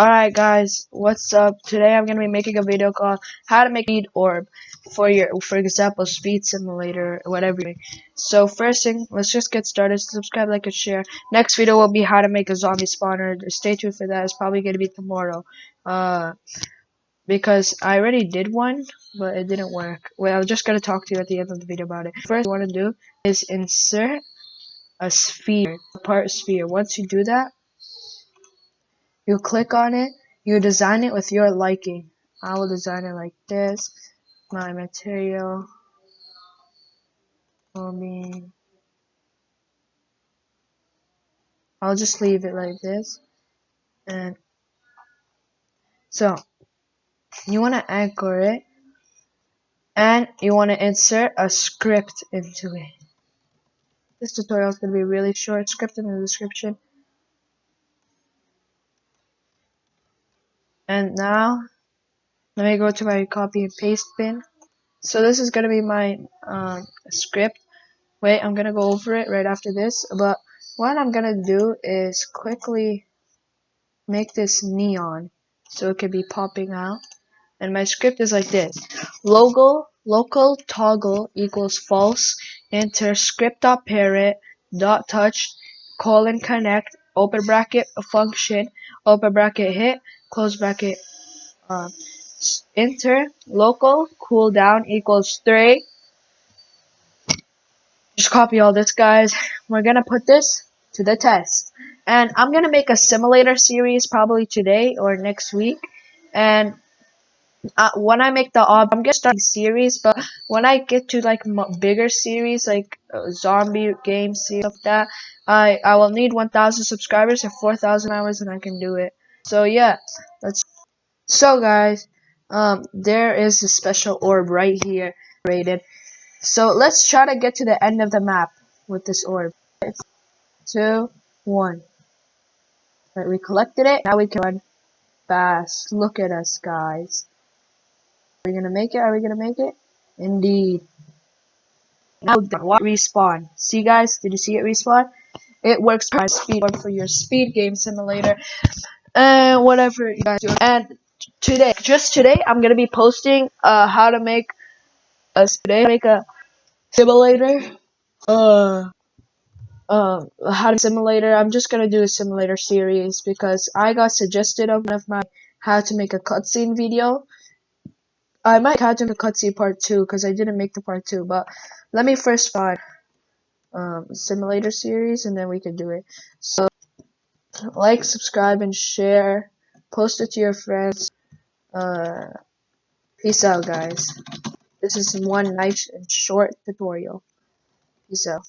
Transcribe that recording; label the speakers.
Speaker 1: Alright guys, what's up? Today I'm gonna be making a video called how to make a speed orb for example, speed simulator, whatever. So first thing, let's just get started. Subscribe, like, and share. Next video will be how to make a zombie spawner. Stay tuned for that. It's probably gonna be tomorrow. Because I already did one, but it didn't work. Well, I'm just gonna talk to you at the end of the video about it. First, what you wanna do is insert a sphere, a part sphere. Once you do that, you click on it, you design it with your liking. I will design it like this. My material will be, I'll just leave it like this. And so, you want to anchor it, and you want to insert a script into it. This tutorial is going to be really short, script in the description. And now, let me go to my copy and paste bin. So this is going to be my script. Wait, I'm going to go over it right after this. But what I'm going to do is quickly make this neon so it could be popping out. And my script is like this. Local toggle equals false. Enter script.Parent.Touched :connect open bracket function open bracket hit close bracket enter local cooldown equals 3. Just copy all this, guys. We're gonna put this to the test, and I'm gonna make a simulator series probably today or next week. And when I make the I'm gonna start a series, but when I get to like bigger series like zombie game series like that, I will need 1,000 subscribers and 4,000 hours, and I can do it. So yeah, so guys, there is a special orb right here rated. So let's try to get to the end of the map with this orb. 5, 2, 1. Right, we collected it. Now we can run fast. Look at us, guys. Are we gonna make it? Are we gonna make it? Indeed. Now respawn. See, guys? Did you see it respawn? It works for speed for your speed game simulator and whatever you guys do. And just today, I'm gonna be posting how to make a simulator. How to simulator. I'm just gonna do a simulator series because I got suggested of one of my how to make a cutscene video. I might have to make a cutscene part 2 because I didn't make the part 2, but let me first find simulator series and then we can do it. So like, subscribe, and share. Post it to your friends. Peace out, guys. This is one nice and short tutorial. Peace out.